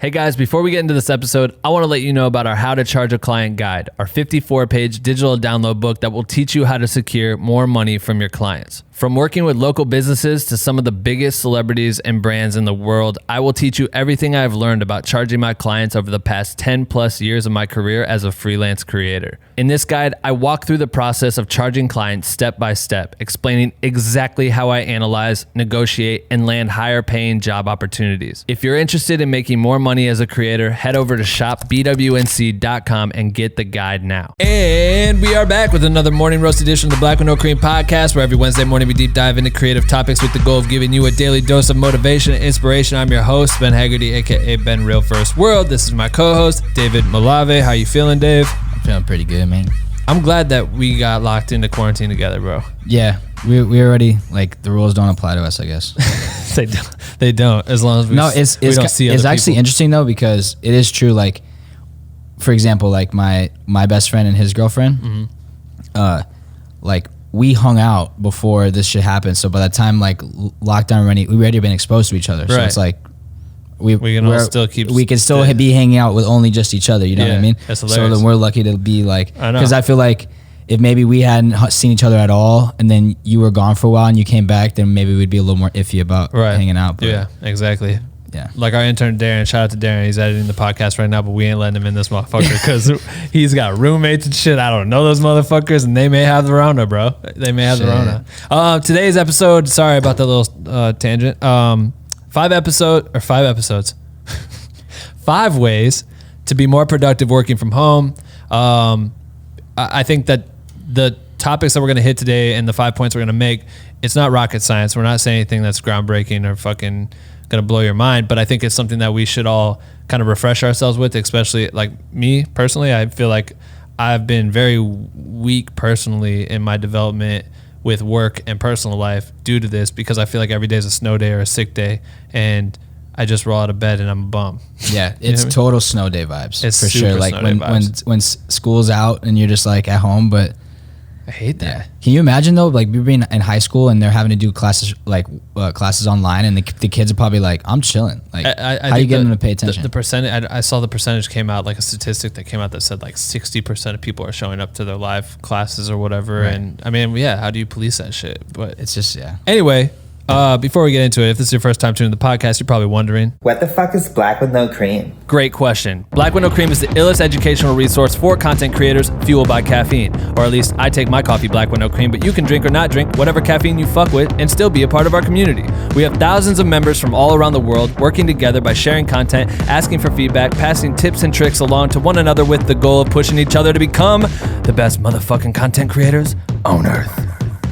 Hey guys, before we get into this episode, I want to let you know about our How to Charge a Client guide, our 54-page digital download book that will teach you how to secure more money from your clients. From working with local businesses to some of the biggest celebrities and brands in the world, I will teach you everything I've learned about charging my clients over the past 10 plus years of my career as a freelance creator. In this guide, I walk through the process of charging clients step by step, explaining exactly how I analyze, negotiate, and land higher paying job opportunities. If you're interested in making more money as a creator, head over to shopbwnc.com and get the guide now. And we are back with another morning roast edition of the Black with No Cream podcast, where every Wednesday morning we deep dive into creative topics with the goal of giving you a daily dose of motivation and inspiration. I'm your host, Ben Haggerty, aka Ben Real First World. This is my co-host, David Malave. How you feeling, Dave? I'm feeling pretty good, man. I'm glad that we got locked into quarantine together, bro. Yeah, we already, like, the rules don't apply to us, I guess. They don't, as long as we don't see other it's actually people. interesting, though, because it is true, like, for example, like, my best friend and his girlfriend, like, we hung out before this shit happened, so by the time, like, lockdown we already been exposed to each other, so right. It's like, we can still be hanging out with only just each other, you know what I mean? That's hilarious. So then we're lucky to be like, I know. because I feel like if maybe we hadn't seen each other at all and then you were gone for a while and you came back, then maybe we'd be a little more iffy about hanging out. But yeah, exactly. Yeah. Like our intern Darren, shout out to Darren, he's editing the podcast right now, but we ain't letting him in this motherfucker because he's got roommates and shit. I don't know those motherfuckers, and they may have the Rona, bro. They may have the Rona. Today's episode, sorry about the little tangent. 5 episodes. 5 ways to be more productive working from home. I think that the topics that we're going to hit today and the 5 points we're going to make, it's not rocket science. We're not saying anything that's groundbreaking or fucking going to blow your mind, but I think it's something that we should all kind of refresh ourselves with, especially like me personally. I feel like I've been very weak personally in my development with work and personal life due to this, because I feel like every day is a snow day or a sick day and I just roll out of bed and I'm a bum. Yeah, it's total snow day vibes. It's for sure. Like when school's out and you're just like at home, but I hate that. Yeah. Can you imagine though, like we being in high school and they're having to do classes like classes online, and the kids are probably like, I'm chilling. Like, how you getting them to pay attention? The percentage, I saw the percentage came out, like a statistic that came out that said like 60% of people are showing up to their live classes or whatever. Right. And I mean, yeah, how do you police that shit? But it's just, Anyway, before we get into it, if this is your first time tuning to the podcast, you're probably wondering, what the fuck is Black with No Cream? Great question. Black with No Cream is the illest educational resource for content creators fueled by caffeine. Or at least I take my coffee black with no cream, but you can drink or not drink whatever caffeine you fuck with and still be a part of our community. We have thousands of members from all around the world working together by sharing content, asking for feedback, passing tips and tricks along to one another with the goal of pushing each other to become the best motherfucking content creators on earth.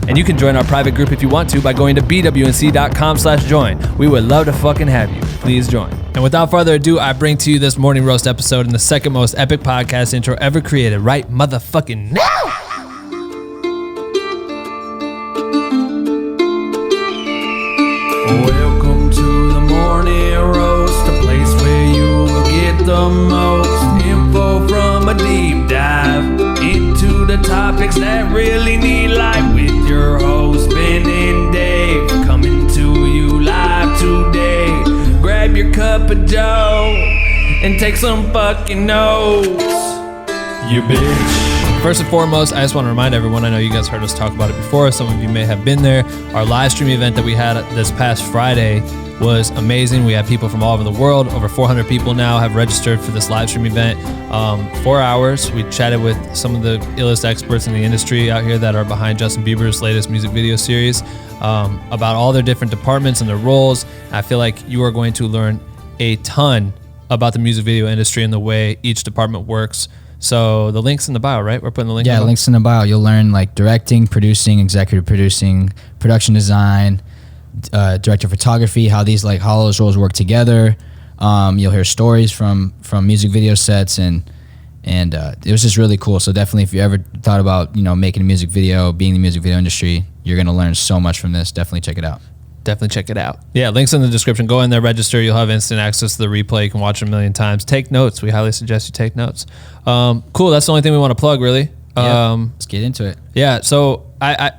And you can join our private group if you want to by going to bwnc.com/join. We would love to fucking have you. Please join. And without further ado, I bring to you this morning roast episode in the second most epic podcast intro ever created right motherfucking now. Welcome to the morning roast, a place where you will get the most info from a deep dive into the topics that really need light, with your host Ben and Dave coming to you live today. Grab your cup of joe and take some fucking notes, you bitch. First and foremost, I just want to remind everyone, I know you guys heard us talk about it before, some of you may have been there. Our live stream event that we had this past Friday was amazing. We had people from all over the world. Over 400 people now have registered for this live stream event. 4 hours. We chatted with some of the illest experts in the industry out here that are behind Justin Bieber's latest music video series, about all their different departments and their roles. I feel like you are going to learn a ton about the music video industry and the way each department works. So the link's in the bio, right? We're putting the link. Yeah, link's in the bio. You'll learn like directing, producing, executive producing, production design, director of photography, how all those roles work together. You'll hear stories from music video sets, and it was just really cool. So definitely, if you ever thought about making a music video, being in the music video industry, you're gonna learn so much from this. Definitely check it out. Definitely check it out. Yeah, links in the description. Go in there, register. You'll have instant access to the replay. You can watch it a million times. Take notes. We highly suggest you take notes. Cool. That's the only thing we want to plug, really. Let's get into it. Yeah. So I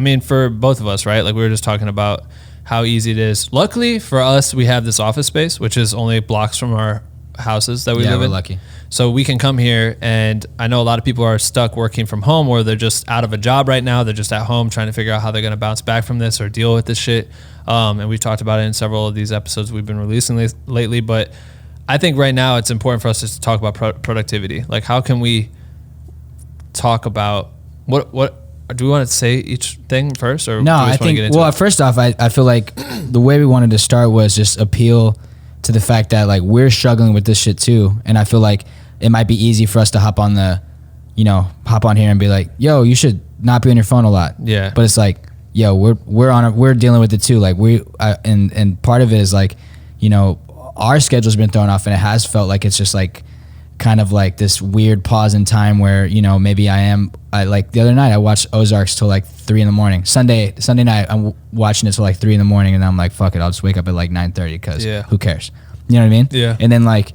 mean, for both of us, right? Like we were just talking about, how easy it is. Luckily for us, we have this office space, which is only blocks from our houses that we live we're in. lucky. So we can come here, and I know a lot of people are stuck working from home, or they're just out of a job right now. They're just at home trying to figure out how they're going to bounce back from this or deal with this shit. And we've talked about it in several of these episodes we've been releasing lately. But I think right now it's important for us just to talk about productivity. Like, how can we talk about what do we want to say each thing first, or No, do we I just want to think, get into well, it? first off, I feel like the way we wanted to start was just appeal to the fact that like we're struggling with this shit too. And I feel like it might be easy for us to hop on here and be like, yo, you should not be on your phone a lot. Yeah. But it's like, yo, we're dealing with it too. Like and part of it is like, our schedule's been thrown off, and it has felt like it's just like kind of like this weird pause in time where, maybe I like the other night I watched Ozarks till like 3 a.m. Sunday night I'm watching it till like 3 a.m, and I'm like, fuck it, I'll just wake up at like 9:30 because who cares? You know what I mean? Yeah. And then like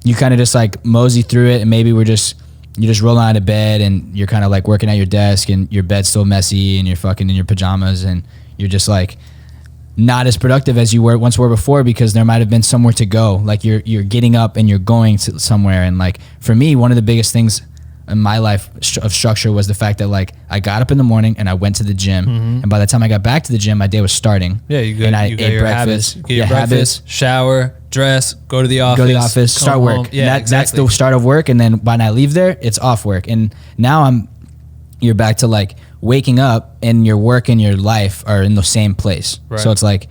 you kind of just like mosey through it, and maybe you're just rolling out of bed, and you're kind of like working at your desk, and your bed's still messy, and you're fucking in your pajamas, and you're just like not as productive as you once were before, because there might have been somewhere to go. Like you're getting up and you're going to somewhere. And like for me, one of the biggest things in my life of structure was the fact that like I got up in the morning and I went to the gym, and by the time I got back to the gym, my day was starting. Yeah, you and I ate ate your breakfast, habits. Get your breakfast, shower, dress, go to the office, start come work. home. Yeah, That's the start of work. And then when I leave there, it's off work. And now you're back to like waking up, and your work and your life are in the same place. Right. So it's like,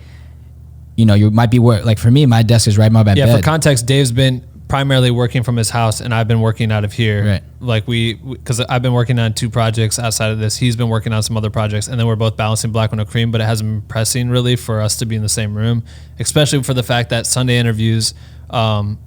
you might be like for me, my desk is right by my bed. Yeah, for context, Dave's been primarily working from his house, and I've been working out of here. Right. Like because I've been working on 2 projects outside of this. He's been working on some other projects, and then we're both balancing Black with No Cream, but it hasn't been pressing really for us to be in the same room, especially for the fact that Sunday interviews,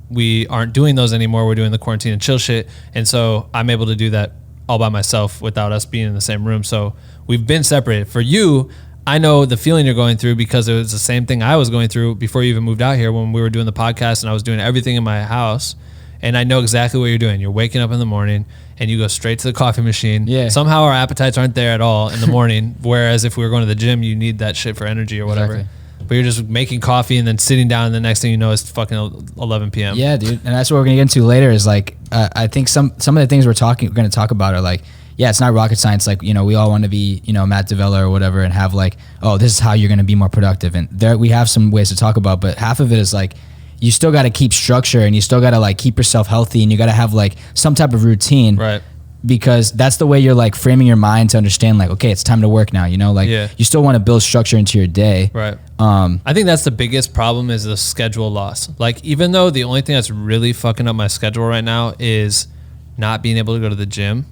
we aren't doing those anymore. We're doing the quarantine and chill shit. And so I'm able to do that all by myself without us being in the same room. So we've been separated. For you, I know the feeling you're going through, because it was the same thing I was going through before you even moved out here, when we were doing the podcast and I was doing everything in my house. And I know exactly what you're doing. You're waking up in the morning and you go straight to the coffee machine. Yeah. Somehow our appetites aren't there at all in the morning. Whereas if we were going to the gym, you need that shit for energy or whatever. Exactly. But you're just making coffee and then sitting down, and the next thing you know, it's fucking 11 p.m. Yeah, dude. And that's what we're going to get into later is like, I think some of the things we're going to talk about are like, yeah, it's not rocket science. Like, we all want to be, Matt Davella or whatever, and have like, oh, this is how you're going to be more productive. And there we have some ways to talk about, but half of it is like, you still got to keep structure, and you still got to like keep yourself healthy, and you got to have like some type of routine. Right. Because that's the way you're like framing your mind to understand like, okay, it's time to work now, you still want to build structure into your day. Right. I think that's the biggest problem, is the schedule loss. Like, even though the only thing that's really fucking up my schedule right now is not being able to go to the gym,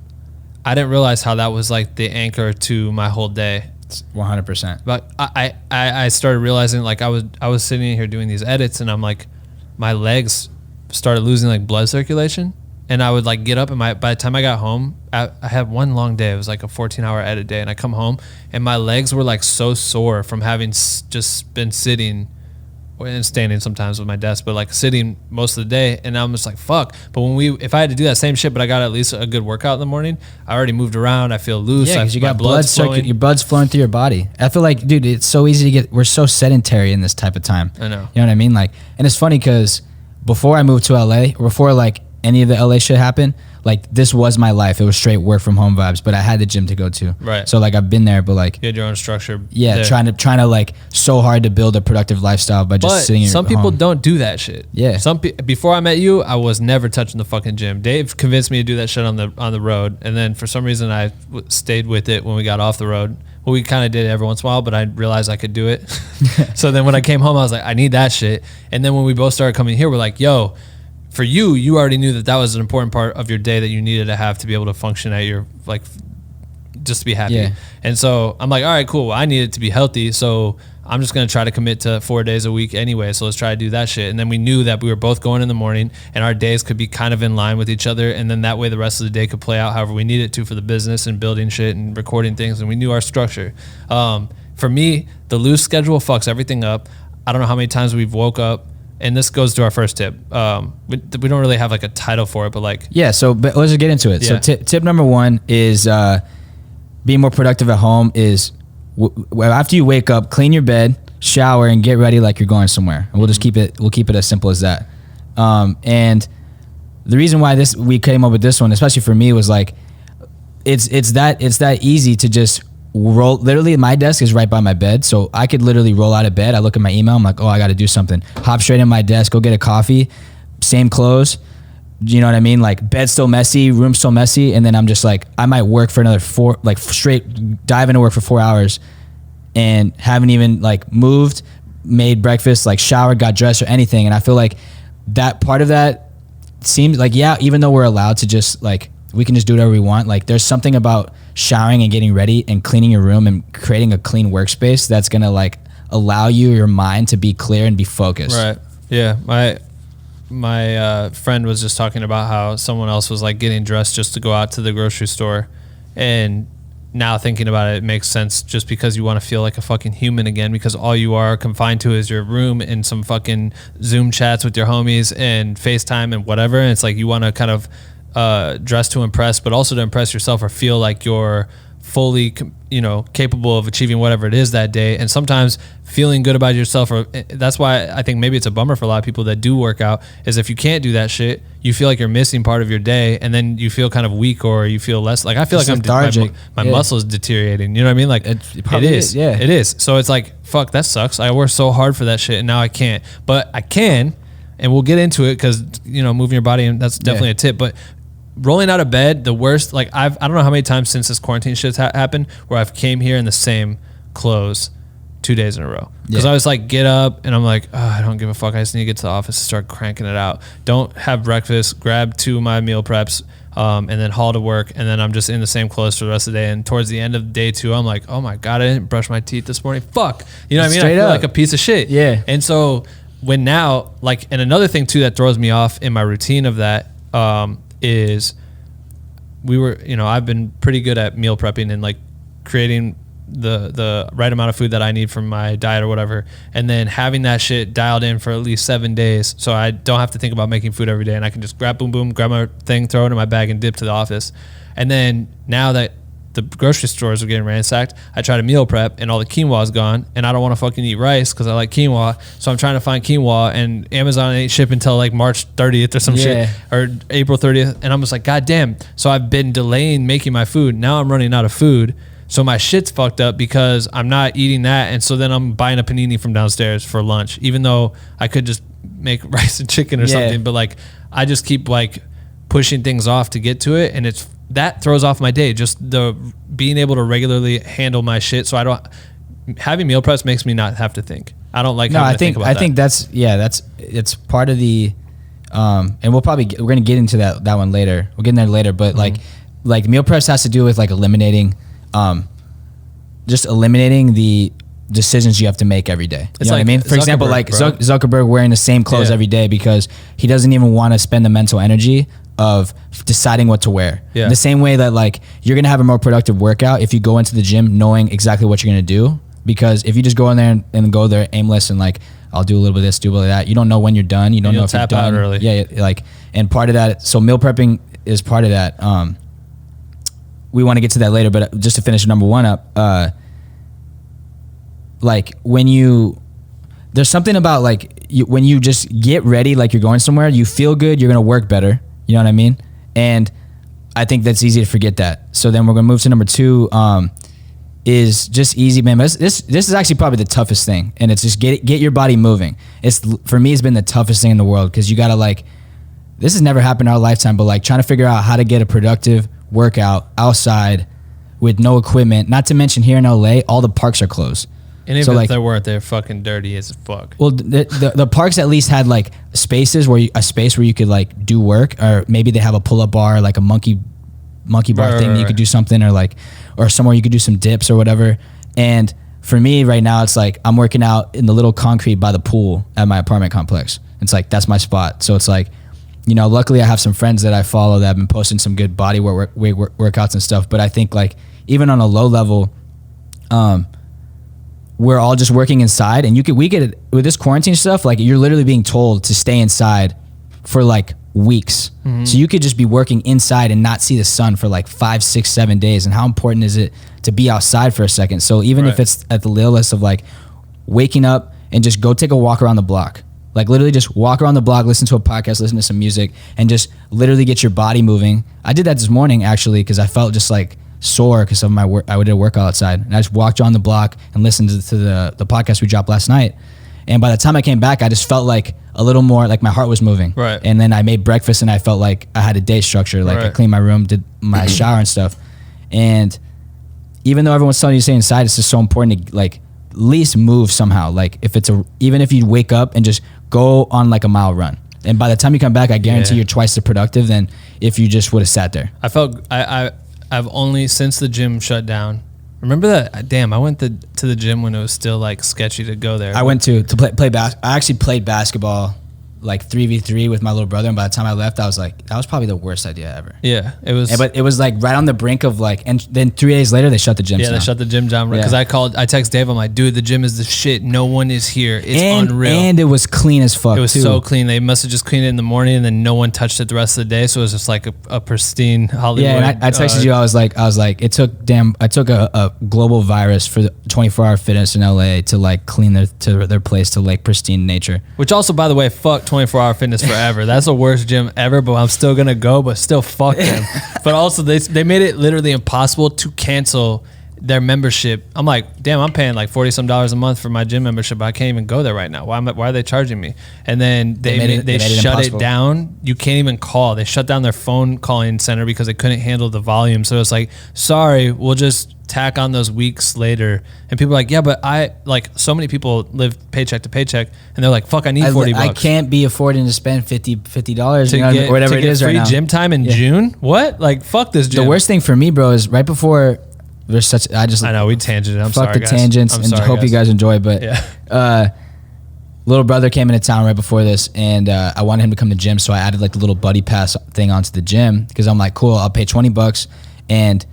I didn't realize how that was like the anchor to my whole day. 100%. But I started realizing, like, I was sitting in here doing these edits, and I'm like, my legs started losing like blood circulation, and I would like get up, and by the time I got home, I had one long day. It was like a 14-hour edit day, and I come home and my legs were like so sore from having just been sitting and standing sometimes with my desk, but like sitting most of the day. And I'm just like, fuck. But if I had to do that same shit, but I got at least a good workout in the morning, I already moved around. I feel loose. Yeah, because you got your blood's flowing through your body. I feel like, dude, it's so easy to we're so sedentary in this type of time. I know. You know what I mean? Like, and it's funny because before I moved to LA, or before like any of the LA shit happened, like this was my life. It was straight work from home vibes, but I had the gym to go to. Right. So like I've been there, but like you had your own structure. Yeah, there. trying to like so hard to build a productive lifestyle by just sitting. Some people home. don't do that shit. Yeah. Before I met you, I was never touching the fucking gym. Dave convinced me to do that shit on the road, and then for some reason I stayed with it when we got off the road. Well, we kind of did it every once in a while, but I realized I could do it. So then when I came home, I was like, I need that shit. And then when we both started coming here, we're like, yo. For you already knew that was an important part of your day that you needed to have to be able to function at your, like, just to be happy. Yeah. And so I'm like, all right, cool. Well, I needed to be healthy. So I'm just going to try to commit to 4 days a week anyway. So let's try to do that shit. And then we knew that we were both going in the morning, and our days could be kind of in line with each other. And then that way the rest of the day could play out however we need it to for the business and building shit and recording things. And we knew our structure. For me, the loose schedule fucks everything up. I don't know how many times we've woke up. And this goes to our first tip. We don't really have like a title for it, but like... Yeah, but let's just get into it. Yeah. So tip number 1 is being more productive at home is after you wake up, clean your bed, shower, and get ready like you're going somewhere. And we'll just keep it as simple as that. And the reason why we came up with this one, especially for me, was like it's that easy to just roll. Literally, my desk is right by my bed, so I could literally roll out of bed. I look at my email, I'm like, oh, I got to do something. Hop straight in my desk, go get a coffee, same clothes. You know what I mean? Like, bed's still messy, room's still messy, and then I'm just like, I might work for another 4, like straight dive into work for 4 hours, and haven't even like moved, made breakfast, like showered, got dressed or anything. And I feel like that part of that seems like, yeah, even though we're allowed to just like, we can just do whatever we want, like there's something about showering and getting ready and cleaning your room and creating a clean workspace that's gonna like allow your mind to be clear and be focused. Right. Yeah. My friend was just talking about how someone else was like getting dressed just to go out to the grocery store, and now thinking about it, it makes sense, just because you want to feel like a fucking human again, because all you are confined to is your room and some fucking Zoom chats with your homies and FaceTime and whatever. And it's like you want to kind of dress to impress, but also to impress yourself or feel like you're fully, capable of achieving whatever it is that day. And sometimes feeling good about yourself, or that's why I think maybe it's a bummer for a lot of people that do work out, is if you can't do that shit, you feel like you're missing part of your day, and then you feel kind of weak, or you feel less like, I feel it's like lethargic. my muscles deteriorating. You know what I mean? Like it is. Yeah, it is. So it's like, fuck, that sucks. I worked so hard for that shit, and now I can't. But I can, and we'll get into it, because moving your body, and that's definitely a tip. But rolling out of bed, the worst, like I don't know how many times since this quarantine shit's happened where I've came here in the same clothes 2 days in a row. Because I was like, get up, and I'm like, oh, I don't give a fuck. I just need to get to the office and start cranking it out. Don't have breakfast, grab 2 of my meal preps, and then haul to work, and then I'm just in the same clothes for the rest of the day. And towards the end of day 2, I'm like, oh my God, I didn't brush my teeth this morning. Fuck. You know what I mean? I feel like a piece of shit. Yeah. And so when now, like, and another thing too that throws me off in my routine of that, is I've been pretty good at meal prepping and like creating the right amount of food that I need from my diet or whatever, and then having that shit dialed in for at least 7 days, so I don't have to think about making food every day, and I can just grab my thing, throw it in my bag, and dip to the office. And then now that the grocery stores are getting ransacked, I try to meal prep, and all the quinoa is gone, and I don't want to fucking eat rice because I like quinoa, so I'm trying to find quinoa, and Amazon ain't shipping until like March 30th or some shit, or April 30th, and I'm just like, God damn. So I've been delaying making my food. Now I'm running out of food, so my shit's fucked up because I'm not eating that, and so then I'm buying a panini from downstairs for lunch, even though I could just make rice and chicken or something, but like I just keep like pushing things off to get to it, and that throws off my day, just the being able to regularly handle my shit. So having meal preps makes me not have to think. I don't like having to think about that. I think it's part of the, and we're going to get into that one later. We'll get in there later, but like meal preps has to do with like eliminating the decisions you have to make every day. You know what I mean? For example, like Zuckerberg wearing the same clothes every day because he doesn't even want to spend the mental energy of deciding what to wear. Yeah. The same way that like you're gonna have a more productive workout if you go into the gym knowing exactly what you're gonna do, because if you just go in there and go there aimless and like, I'll do a little bit of this, do a little bit of that, you don't know when you're done. You don't know if you're done. Out early. Yeah, like, and part of that, so meal prepping is part of that. We want to get to that later, but just to finish number 1 up, like there's something about like when you just get ready, like you're going somewhere, you feel good, you're gonna work better. You know what I mean? And I think that's easy to forget that. So then we're gonna move to number 2, is just easy, man. This is actually probably the toughest thing, and it's just get your body moving. For me, it's been the toughest thing in the world, because you gotta like, this has never happened in our lifetime, but like trying to figure out how to get a productive workout outside with no equipment. Not to mention here in LA, all the parks are closed. And even if they weren't, they're fucking dirty as fuck. Well, the parks at least had like spaces a space where you could like do work, or maybe they have a pull-up bar, like a monkey bar thing. You could do something, or somewhere you could do some dips or whatever. And for me right now, it's like I'm working out in the little concrete by the pool at my apartment complex. It's like that's my spot. So it's like, luckily I have some friends that I follow that have been posting some good body workouts and stuff. But I think like even on a low level, we're all just working inside, and we could with this quarantine stuff, like you're literally being told to stay inside for like weeks. Mm-hmm. So you could just be working inside and not see the sun for like 5, 6, 7 days. And how important is it to be outside for a second? So even if it's at the littlest of like waking up and just go take a walk around the block. Like literally just walk around the block, listen to a podcast, listen to some music, and just literally get your body moving. I did that this morning actually because I felt just like sore because of my work. I did a workout outside, and I just walked around the block and listened to the podcast we dropped last night. And by the time I came back, I just felt like a little more like my heart was moving. Right. And then I made breakfast, and I felt like I had a day structure. Like I cleaned my room, did my shower and stuff. And even though everyone's telling you to stay inside, it's just so important to like at least move somehow. Like even if you wake up and just go on like a mile run, and by the time you come back, I guarantee you're twice as productive than if you just would have sat there. I've only since the gym shut down. Remember that? Damn, I went to the gym when it was still like sketchy to go there. I went to play basketball. I actually played basketball like 3v3 with my little brother, and by the time I left, I was like, that was probably the worst idea ever. Yeah, it was. But it was like right on the brink of like, and then 3 days later they shut the gym down. They shut the gym down because I text Dave. I'm like, dude, the gym is the shit. No one is here. It's unreal. And it was clean as fuck. It was so clean. They must have just cleaned it in the morning, and then no one touched it the rest of the day. So it was just like a pristine Hollywood. Yeah, and I texted you. I was like, I took a global virus for the 24-hour fitness in LA to like clean their place to like pristine nature. Which also, by the way, fuck 24-hour fitness forever. That's the worst gym ever, but I'm still gonna go, but still fuck them. But also they made it literally impossible to cancel their membership. I'm like, damn, I'm paying like $40 some a month for my gym membership, but I can't even go there right now. Why are they charging me? And then they shut it down. You can't even call. They shut down their phone calling center because they couldn't handle the volume. So it's like, sorry, we'll just tack on those weeks later. And people are like, yeah, but so many people live paycheck to paycheck, and they're like, fuck, I need $40. I can't be affording to spend $50 to get, or whatever to it get is free right now. Gym time in June. What? Like, fuck this gym. The worst thing for me, bro, is right before there's such. I know we tangented. I'm sorry, guys. Fuck the tangents, and hope you guys enjoy. But little brother came into town right before this, and I wanted him to come to the gym, so I added like the little buddy pass thing onto the gym because I'm like, cool, I'll pay $20, and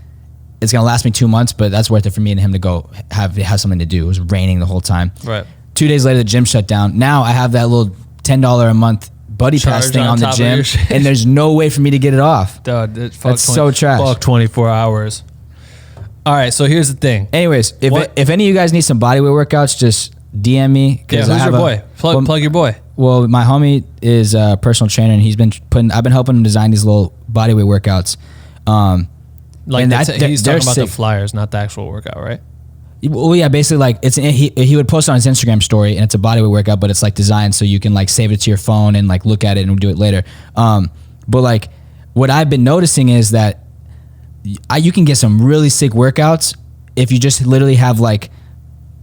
it's gonna last me 2 months, but that's worth it for me and him to go have something to do. It was raining the whole time. Right. 2 days later, the gym shut down. Now I have that little $10 a month buddy pass thing on the gym, and there's no way for me to get it off. Dude, that's so trash. Fuck 24 hours. All right, so here's the thing. Anyways, if any of you guys need some bodyweight workouts, just DM me. Yeah, who's your boy? Plug your boy. Well, my homie is a personal trainer, and I've been helping him design these little bodyweight workouts. He's talking about the flyers, not the actual workout, right? Well, yeah, basically, like he would post on his Instagram story, and it's a bodyweight workout, but it's like designed so you can like save it to your phone and like look at it and do it later. But like what I've been noticing is that you can get some really sick workouts if you just literally have like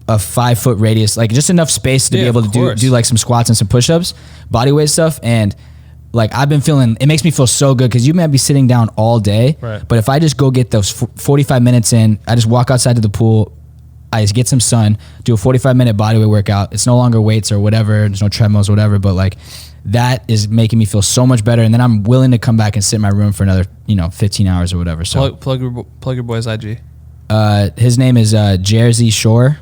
a 5-foot radius, like just enough space to be able to do like some squats and some push-ups, bodyweight stuff. And like I've been feeling, it makes me feel so good because you might be sitting down all day, right? But if I just go get those 45 minutes in, I just walk outside to the pool, I just get some sun, do a 45-minute bodyweight workout. It's no longer weights or whatever, there's no treadmills or whatever, but like that is making me feel so much better. And then I'm willing to come back and sit in my room for another 15 hours or whatever. So plug your boy's IG. His name is Jersey Shore.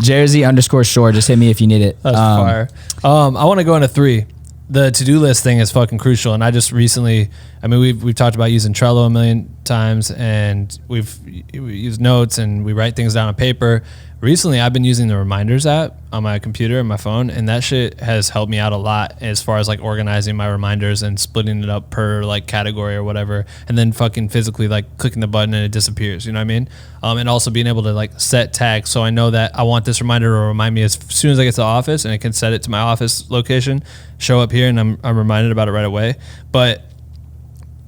Jersey_Shore. Just hit me if you need it. That's fire. I want to go into 3. The to-do list thing is fucking crucial, and I just recently, we've talked about using Trello a million times, and we use notes and we write things down on paper. Recently, I've been using the reminders app on my computer and my phone, and that shit has helped me out a lot as far as like organizing my reminders and splitting it up per like category or whatever, and then fucking physically like clicking the button and it disappears, you know what I mean? And also being able to like set tags so I know that I want this reminder to remind me as soon as I get to the office, and it can set it to my office location, show up here, and I'm reminded about it right away. But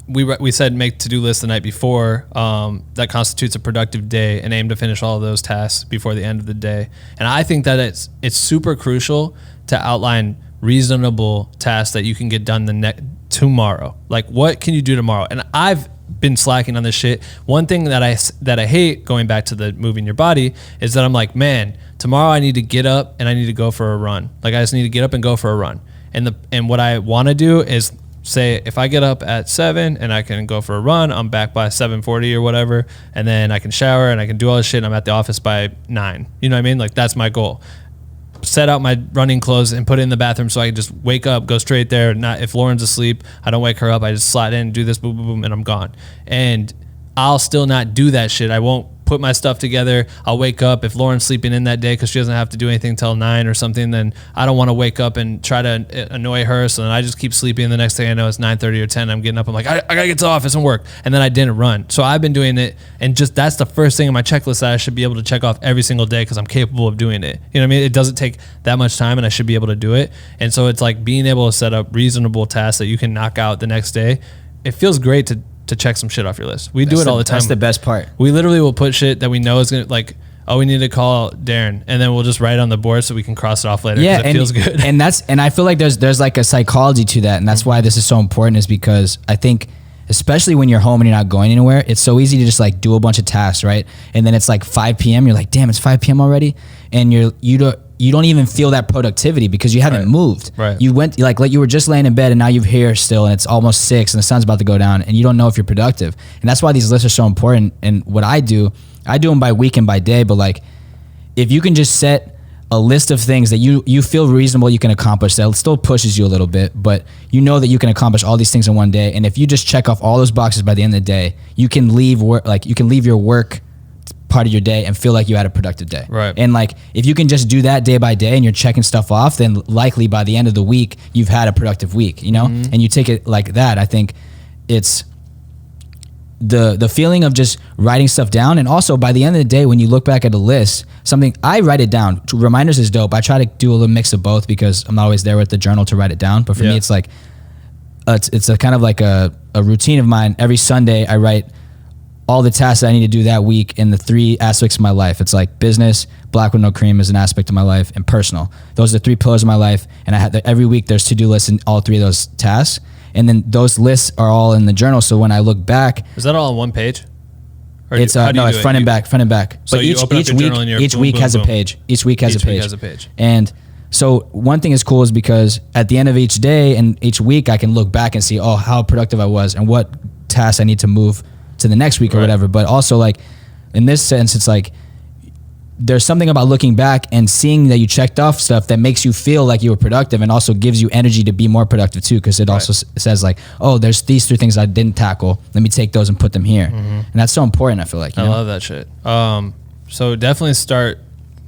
we said make to-do list the night before. That constitutes a productive day and aim to finish all of those tasks before the end of the day. And I think that it's super crucial to outline reasonable tasks that you can get done tomorrow. Like, what can you do tomorrow? And I've been slacking on this shit. One thing that I hate, going back to the moving your body, is that I'm like, man, tomorrow I need to get up and I need to go for a run. Like, I just need to get up and go for a run. And what I want to do is say, if I get up at 7 and I can go for a run, I'm back by 7:40 or whatever, and then I can shower and I can do all this shit and I'm at the office by 9. You know what I mean? Like, that's my goal. Set out my running clothes and put it in the bathroom so I can just wake up, go straight there. Not if Lauren's asleep, I don't wake her up. I just slide in, do this, boom, boom, boom, and I'm gone. And I'll still not do that shit. I won't put my stuff together. I'll wake up if Lauren's sleeping in that day because she doesn't have to do anything till 9 or something. Then I don't want to wake up and try to annoy her. So then I just keep sleeping. The next thing I know, it's 9:30 or 10. I'm getting up. I'm like, I gotta get to the office and work. And then I didn't run. So I've been doing it, and just that's the first thing on my checklist that I should be able to check off every single day because I'm capable of doing it. You know what I mean? It doesn't take that much time, and I should be able to do it. And so it's like being able to set up reasonable tasks that you can knock out the next day. It feels great to check some shit off your list. We do it all the time. That's the best part. We literally will put shit that we know is gonna, like, oh, we need to call Darren, and then we'll just write it on the board so we can cross it off later. Yeah, it feels good. And I feel like there's like a psychology to that, and that's why this is so important. Is because I think, especially when you're home and you're not going anywhere, it's so easy to just like do a bunch of tasks, right? And then it's like 5 p.m. You're like, damn, it's 5 p.m. already, and you don't even feel that productivity because you haven't moved. Right. You went like you were just laying in bed and now you're here still and it's almost 6 and the sun's about to go down and you don't know if you're productive. And that's why these lists are so important. And what I do them by week and by day, but like if you can just set a list of things that you feel reasonable you can accomplish, that still pushes you a little bit, but you know that you can accomplish all these things in one day. And if you just check off all those boxes by the end of the day, you can leave work, like you can leave your work part of your day and feel like you had a productive day. Right. And like if you can just do that day by day and you're checking stuff off, then likely by the end of the week you've had a productive week, you know? And you take it like that. I think it's the feeling of just writing stuff down. And also by the end of the day, when you look back at a list, something, I write it down. Reminders is dope. I try to do a little mix of both because I'm not always there with the journal to write it down. But for me, it's like, it's a kind of like a routine of mine. Every Sunday I write all the tasks that I need to do that week in the 3 aspects of my life. It's like business, Black with No Cream is an aspect of my life, and personal. Those are the 3 pillars of my life. And I have every week there's to-do lists in all 3 of those tasks. And then those lists are all in the journal. So when I look back, is that all on one page? Or it's it's front and back. So but you open up your journal and you're each boom, week boom, has boom. a page. Each week has a page. And so one thing is cool is because at the end of each day and each week, I can look back and see, oh, how productive I was and what tasks I need to move to the next week or whatever. But also like in this sense, it's like there's something about looking back and seeing that you checked off stuff that makes you feel like you were productive and also gives you energy to be more productive too. Cause it also says like, oh, there's these 3 things I didn't tackle. Let me take those and put them here. And that's so important. I feel like, I love that shit. So definitely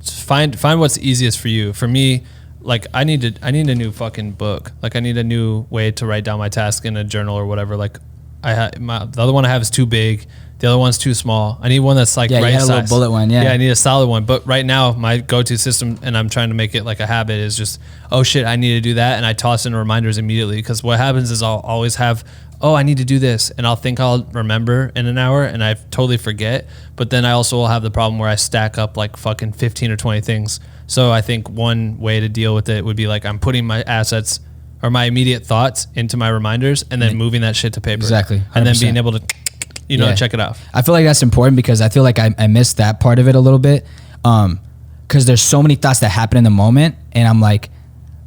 find what's easiest for you. For me, like I need a new fucking book. Like I need a new way to write down my task in a journal or whatever. Like the other one I have is too big. The other one's too small. I need one that's like right size. A little bullet one. Yeah, I need a solid one. But right now, my go-to system, and I'm trying to make it like a habit, is just, oh shit, I need to do that, and I toss in reminders immediately. Because what happens is I'll always have, oh, I need to do this, and I'll think I'll remember in an hour, and I totally forget. But then I also will have the problem where I stack up like fucking 15 or 20 things. So I think one way to deal with it would be like I'm putting my assets or my immediate thoughts into my reminders, and then moving that shit to paper. Exactly. 100%. And then being able to, check it off. I feel like that's important because I feel like I missed that part of it a little bit. Cause there's so many thoughts that happen in the moment and I'm like,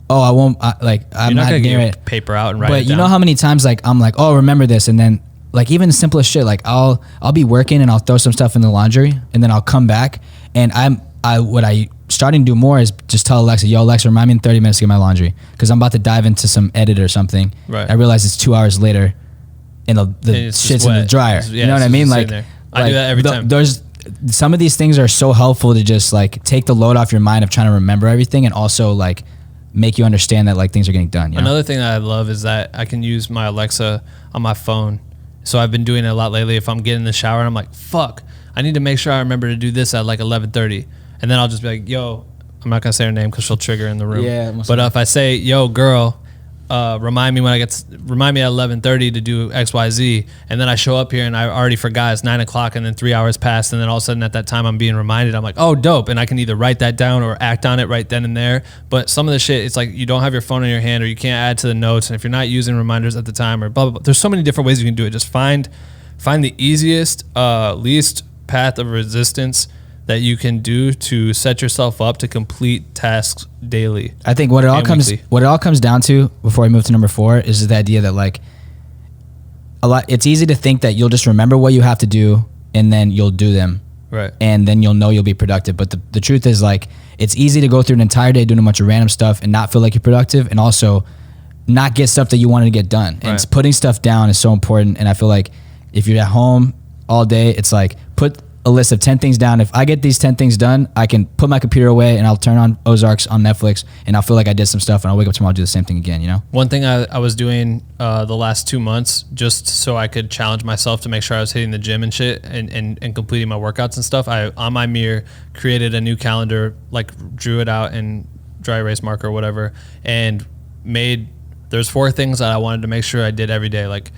oh, I'm You're not gonna get your paper out and write it down. But you know how many times like, I'm like, oh, remember this. And then like even the simplest shit, like I'll be working and I'll throw some stuff in the laundry and then I'll come back and what I starting to do more is just tell Alexa, yo, Alexa, remind me in 30 minutes to get my laundry. Cause I'm about to dive into some edit or something. Right. I realize it's 2 hours later and the shit's in the dryer. You know what I mean? Like I do that every time. There's some of these things are so helpful to just like take the load off your mind of trying to remember everything and also like make you understand that like things are getting done. You know? Another thing that I love is that I can use my Alexa on my phone. So I've been doing it a lot lately. If I'm getting in the shower and I'm like, fuck, I need to make sure I remember to do this at like 11:30. And then I'll just be like, yo, I'm not gonna say her name because she'll trigger in the room. Yeah. But if I say, yo, girl, remind me at 11:30 to do XYZ, and then I show up here and I already forgot it's 9 o'clock, and then 3 hours passed, and then all of a sudden at that time I'm being reminded. I'm like, oh, dope, and I can either write that down or act on it right then and there. But some of the shit, it's like you don't have your phone in your hand or you can't add to the notes, and if you're not using reminders at the time or blah blah blah, there's so many different ways you can do it. Just find the easiest, least path of resistance that you can do to set yourself up to complete tasks daily. I think what it all comes down to before I move to number 4 is the idea that like it's easy to think that you'll just remember what you have to do and then you'll do them. Right. And then you'll know you'll be productive. But the truth is like it's easy to go through an entire day doing a bunch of random stuff and not feel like you're productive and also not get stuff that you wanted to get done. And putting stuff down is so important. And I feel like if you're at home all day, it's like put a list of 10 things down. If I get these 10 things done, I can put my computer away and I'll turn on Ozarks on Netflix and I'll feel like I did some stuff and I'll wake up tomorrow and do the same thing again, you know? One thing I was doing the last 2 months just so I could challenge myself to make sure I was hitting the gym and shit and completing my workouts and stuff, I, on my mirror, created a new calendar, like drew it out in dry erase marker or whatever, and there's 4 things that I wanted to make sure I did every day. Like,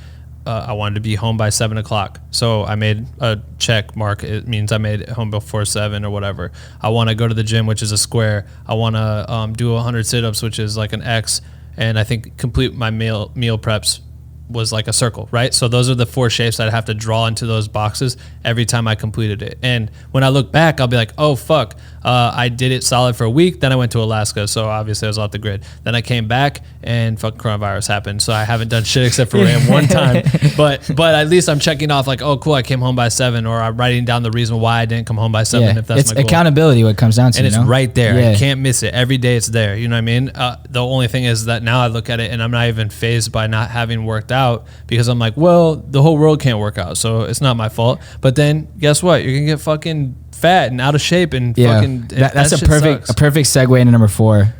I wanted to be home by 7 o'clock. So I made a check mark. It means I made it home before 7 or whatever. I want to go to the gym, which is a square. I want to do 100 sit-ups, which is like an X. And I think complete my meal preps was like a circle, right? So those are the 4 shapes that I have to draw into those boxes every time I completed it. And when I look back, I'll be like, oh, fuck. I did it solid for a week. Then I went to Alaska. So obviously I was off the grid. Then I came back and fuck, coronavirus happened. So I haven't done shit except for RAM one time. But at least I'm checking off like, oh, cool, I came home by 7, or I'm writing down the reason why I didn't come home by 7 if that's it's my goal. accountability what it comes down to, and it's right there. Yeah. I can't miss it. Every day it's there. You know what I mean? The only thing is that now I look at it and I'm not even fazed by not having worked out, because I'm like, well, the whole world can't work out, so it's not my fault. But then guess what? You're gonna get fucking fat and out of shape and fucking. That's a perfect segue into number 4.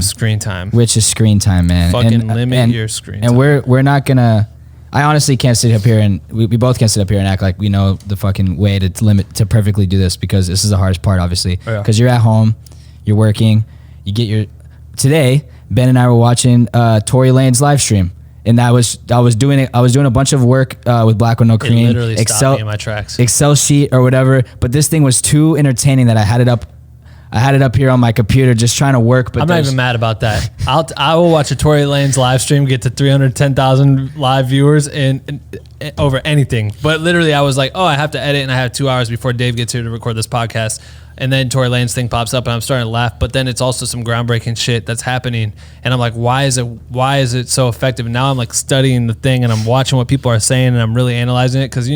Screen time, which is screen time, man. Fucking limit your screen time. And we're not gonna. I honestly can't sit up here and we both can't sit up here and act like we know the fucking way to perfectly do this, because this is the hardest part, obviously. Because you're at home, you're working, you get Today, Ben and I were watching Tory Lane's live stream. And I was doing a bunch of work with Black with No Cream. It literally stopped me in my tracks. Excel sheet or whatever. But this thing was too entertaining that I had it up here on my computer just trying to work. But I'm not even mad about that. I will watch a Tory Lane's live stream get to 310,000 live viewers and over anything. But literally, I was like, oh, I have to edit, and I have 2 hours before Dave gets here to record this podcast. And then Tory Lane's thing pops up and I'm starting to laugh, but then it's also some groundbreaking shit that's happening. And I'm like, why is it so effective? And now I'm like studying the thing and I'm watching what people are saying and I'm really analyzing it. Cause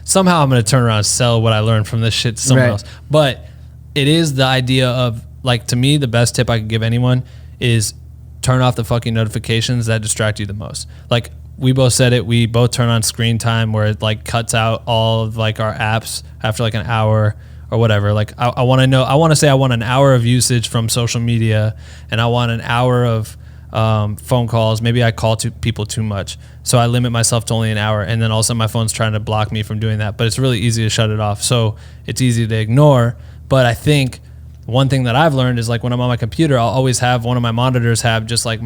somehow I'm going to turn around and sell what I learned from this shit to someone else. But it is the idea of, like, to me, the best tip I could give anyone is turn off the fucking notifications that distract you the most. Like, we both said it, we both turn on screen time where it like cuts out all of like our apps after like an hour or whatever. Like I want to say I want an hour of usage from social media, and I want an hour of phone calls. Maybe I call people too much, so I limit myself to only an hour, and then all of a sudden my phone's trying to block me from doing that. But it's really easy to shut it off, so it's easy to ignore. But I think one thing that I've learned is, like, when I'm on my computer, I'll always have one of my monitors have just like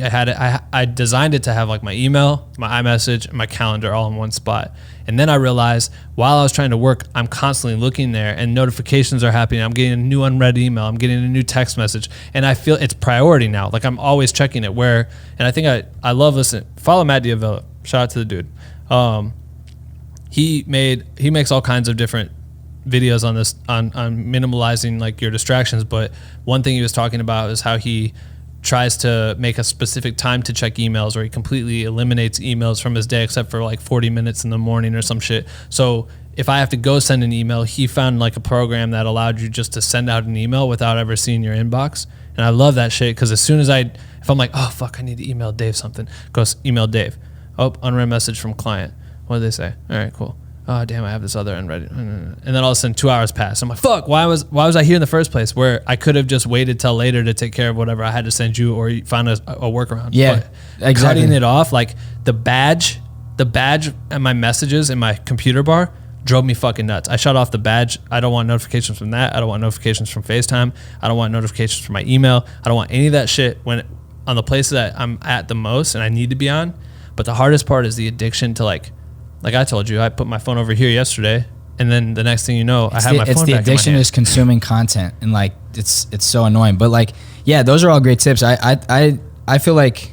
I designed it to have like my email, my iMessage, and my calendar all in one spot. And then I realized while I was trying to work, I'm constantly looking there and notifications are happening. I'm getting a new unread email. I'm getting a new text message. And I feel it's priority now. Like, I'm always checking it and I think I love listening. Follow Matt Diavella. Shout out to the dude. He makes all kinds of different videos on this, on minimalizing like your distractions. But one thing he was talking about is how he tries to make a specific time to check emails, or he completely eliminates emails from his day except for like 40 minutes in the morning or some shit. So if I have to go send an email, he found like a program that allowed you just to send out an email without ever seeing your inbox. And I love that shit, because as soon as if I'm like, oh fuck, I need to email Dave something, go email Dave. Oh, unread message from client. What did they say? All right, cool. Oh damn, I have this other unread. And then all of a sudden 2 hours pass. I'm like, fuck, why was I here in the first place? Where I could have just waited till later to take care of whatever I had to send you, or find a workaround. Yeah, but exactly. Cutting it off, like the badge and my messages in my computer bar drove me fucking nuts. I shut off the badge. I don't want notifications from that. I don't want notifications from FaceTime. I don't want notifications from my email. I don't want any of that shit on the places that I'm at the most and I need to be on. But the hardest part is the addiction to like I told you, I put my phone over here yesterday, and then the next thing you know, I have my phone back in my hand. It's the addiction is consuming content, and like it's so annoying. But like, yeah, those are all great tips. I feel like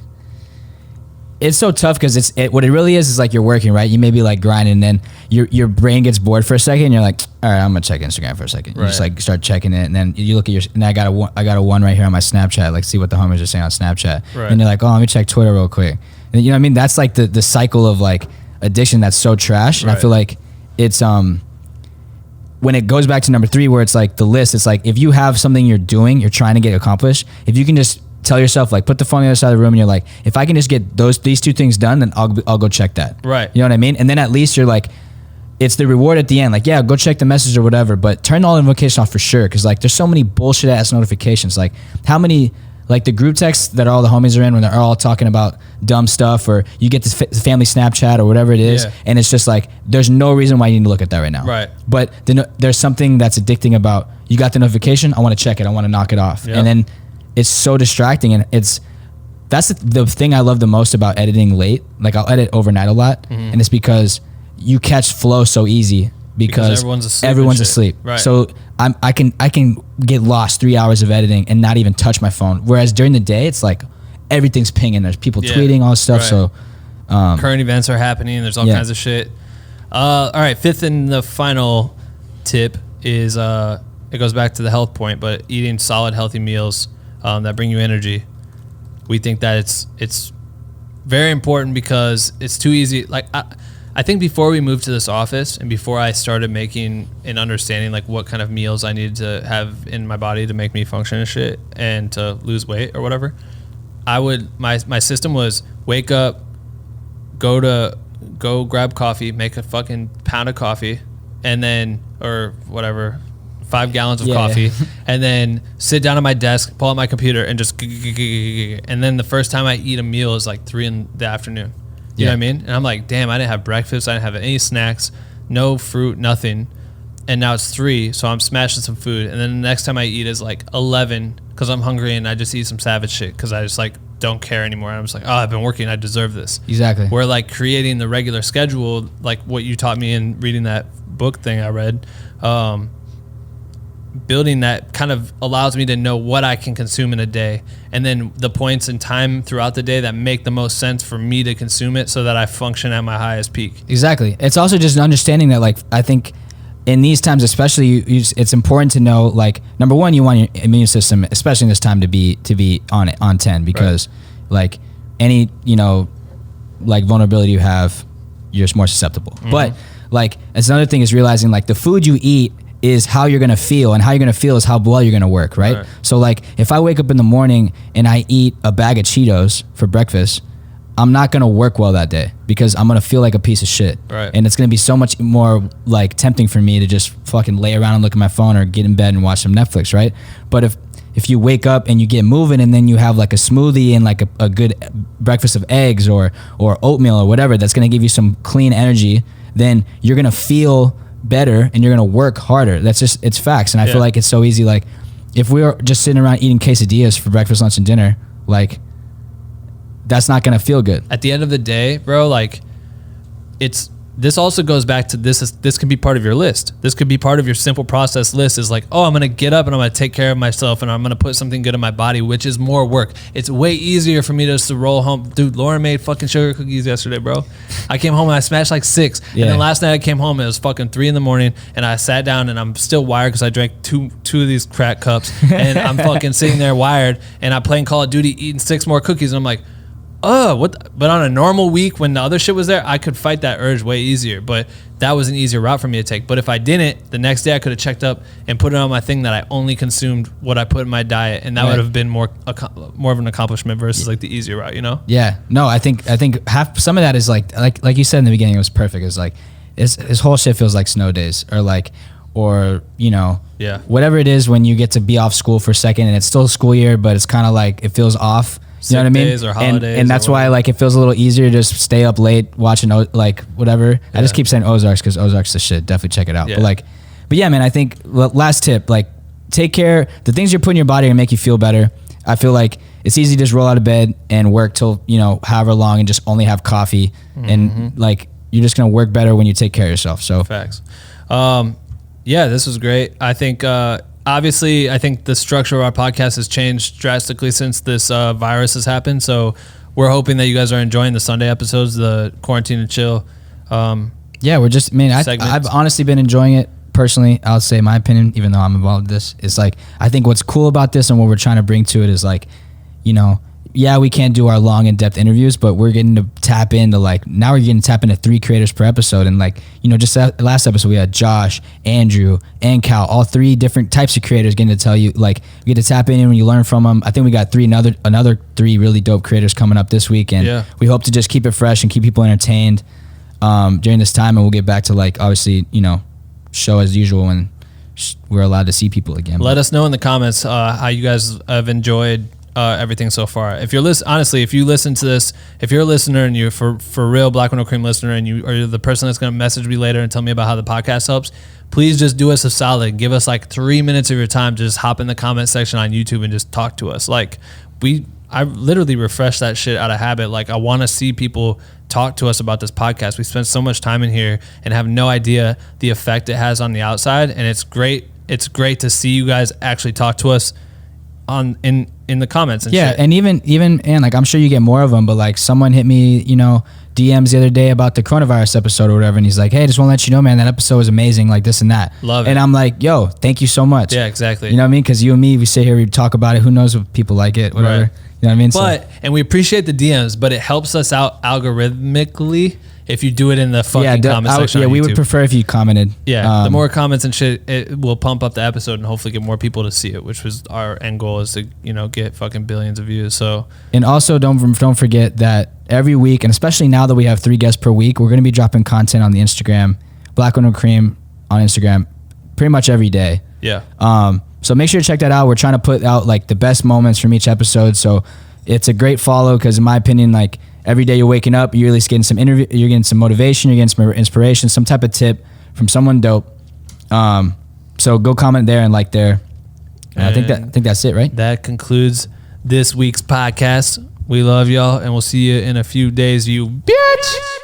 it's so tough, because what it really is like you're working, right? You may be like grinding, and then your brain gets bored for a second, and you're like, all right, I'm gonna check Instagram for a second. You just like start checking it, and then you look at and I got a one right here on my Snapchat, like see what the homies are saying on Snapchat, and you're like, oh, let me check Twitter real quick. And you know what I mean? That's like the cycle of like addiction that's so trash. And I feel like it's when it goes back to number 3, where it's like the list, it's like if you have something you're trying to get accomplished, if you can just tell yourself, like, put the phone on the other side of the room, and you're like, if I can just get these 2 things done, then I'll go check that. Right. You know what I mean? And then at least you're like, it's the reward at the end. Like, yeah, go check the message or whatever, but turn all notifications off for sure. Cause like there's so many bullshit ass notifications. Like how many, like the group texts that all the homies are in when they're all talking about dumb stuff, or you get this family Snapchat or whatever it is. Yeah. And it's just like, there's no reason why you need to look at that right now. Right. But there's something that's addicting about, you got the notification, I want to check it, I want to knock it off. Yep. And then it's so distracting, and that's the thing I love the most about editing late. Like I'll edit overnight a lot, and it's because you catch flow so easy because everyone's asleep. Right. So I can get lost 3 hours of editing and not even touch my phone. Whereas during the day, it's like everything's pinging. There's people tweeting, all this stuff. Right. So current events are happening. There's all kinds of shit. All right, fifth and the final tip is it goes back to the health point, but eating solid, healthy meals that bring you energy. We think that it's very important because it's too easy. Like I think before we moved to this office and before I started making and understanding like what kind of meals I needed to have in my body to make me function and shit and to lose weight or whatever, my system was wake up, go grab coffee, make a fucking pound of coffee, and then, or whatever, 5 gallons of coffee, and then sit down at my desk, pull out my computer, and just, and then the first time I eat a meal is like 3 in the afternoon. You know what I mean? And I'm like, damn, I didn't have breakfast. I didn't have any snacks, no fruit, nothing. And now it's 3, so I'm smashing some food. And then the next time I eat is like 11 because I'm hungry and I just eat some savage shit because I just like don't care anymore. I'm just like, oh, I've been working. I deserve this. Exactly. We're like creating the regular schedule, like what you taught me in reading that book thing I read. Building that kind of allows me to know what I can consume in a day, and then the points in time throughout the day that make the most sense for me to consume it so that I function at my highest peak. Exactly. It's also just understanding that, like, I think in these times especially, it's important to know, like, number one, you want your immune system, especially in this time, to be on 10, because like any, like vulnerability you have, you're just more susceptible. Mm-hmm. But like, it's another thing is realizing like the food you eat is how you're going to feel, and how you're going to feel is how well you're going to work, right? So like if I wake up in the morning and I eat a bag of Cheetos for breakfast, I'm not going to work well that day because I'm going to feel like a piece of shit. Right. And it's going to be so much more like tempting for me to just fucking lay around and look at my phone or get in bed and watch some Netflix, right? But if you wake up and you get moving and then you have like a smoothie and like a good breakfast of eggs or oatmeal or whatever that's going to give you some clean energy, then you're going to feel better and you're going to work harder. That's just, it's facts. And I feel like it's so easy. Like if we were just sitting around eating quesadillas for breakfast, lunch, and dinner, like that's not going to feel good. At the end of the day, bro, like this also goes back to this could be part of your list. This could be part of your simple process list is like, oh, I'm going to get up and I'm going to take care of myself and I'm going to put something good in my body, which is more work. It's way easier for me just to roll home. Dude, Lauren made fucking sugar cookies yesterday, bro. I came home and I smashed like 6. And then last night I came home and it was fucking 3 a.m. and I sat down and I'm still wired because I drank two of these crack cups and I'm fucking sitting there wired and I'm playing Call of Duty eating 6 more cookies and I'm like, but on a normal week when the other shit was there, I could fight that urge way easier, but that was an easier route for me to take. But if I didn't, the next day I could have checked up and put it on my thing that I only consumed what I put in my diet, and that would have been more of an accomplishment versus like the easier route, Yeah, no, I think half some of that is like you said in the beginning, it was perfect. It's like his whole shit feels like snow days or whatever it is when you get to be off school for a second and it's still school year, but it's kind of like it feels off. You know what I mean? Days or holidays, and that's why like it feels a little easier to just stay up late watching like whatever. Yeah. I just keep saying Ozarks because Ozarks the shit. Definitely check it out. Yeah. But yeah, man, I think last tip, like take care. The things you're putting in your body are gonna make you feel better. I feel like it's easy to just roll out of bed and work till however long and just only have coffee, and like you're just gonna work better when you take care of yourself. So facts. Yeah, this was great. I think. Obviously, I think the structure of our podcast has changed drastically since this virus has happened. So we're hoping that you guys are enjoying the Sunday episodes, the Quarantine and Chill. Yeah, we're just, I've honestly been enjoying it personally. I'll say my opinion, even though I'm involved in this, is like, I think what's cool about this and what we're trying to bring to it is like, we can't do our long in-depth interviews, but we're getting to tap into now we're getting to tap into 3 creators per episode. And just that last episode, we had Josh, Andrew, and Cal, all 3 different types of creators getting to tell you, you get to tap in when you learn from them. I think we got another 3 really dope creators coming up this week. And we hope to just keep it fresh and keep people entertained. during this time, and we'll get back to like obviously show as usual when we're allowed to see people again. Let us know in the comments how you guys have enjoyed everything so far. If you're honestly, if you listen to this, if you're a listener and you're for real Black with No Cream listener, and you are the person that's going to message me later and tell me about how the podcast helps, please just do us a solid. Give us like 3 minutes of your time to just hop in the comment section on YouTube and just talk to us. Like I literally refresh that shit out of habit. Like I want to see people talk to us about this podcast. We spend so much time in here and have no idea the effect it has on the outside. And it's great. It's great to see you guys actually talk to us in the comments and shit. And even and like I'm sure you get more of them, but like someone hit me DMs the other day about the coronavirus episode or whatever, and he's like, hey, just want to let you know, man, that episode was amazing, like this and that. Love it. And I'm like, yo, thank you so much. Yeah, exactly. You know what I mean? Because you and me, we sit here, we talk about it, who knows if people like it, whatever. Right. You know what I mean? But and we appreciate the DMs, but it helps us out algorithmically if you do it in the fucking comment section. Yeah, on we YouTube. would prefer if you commented. Yeah, the more comments and shit, it will pump up the episode and hopefully get more people to see it, which was our end goal, is to get fucking billions of views. So, and also don't forget that every week, and especially now that we have 3 guests per week, we're going to be dropping content on the Instagram, Black with No Cream on Instagram, pretty much every day. Yeah. So make sure to check that out. We're trying to put out like the best moments from each episode. So it's a great follow because in my opinion, like every day you're waking up, you're really getting some you're getting some motivation, you're getting some inspiration, some type of tip from someone dope. So go comment there and like there. And I think that's it, right? That concludes this week's podcast. We love y'all, and we'll see you in a few days, you bitch.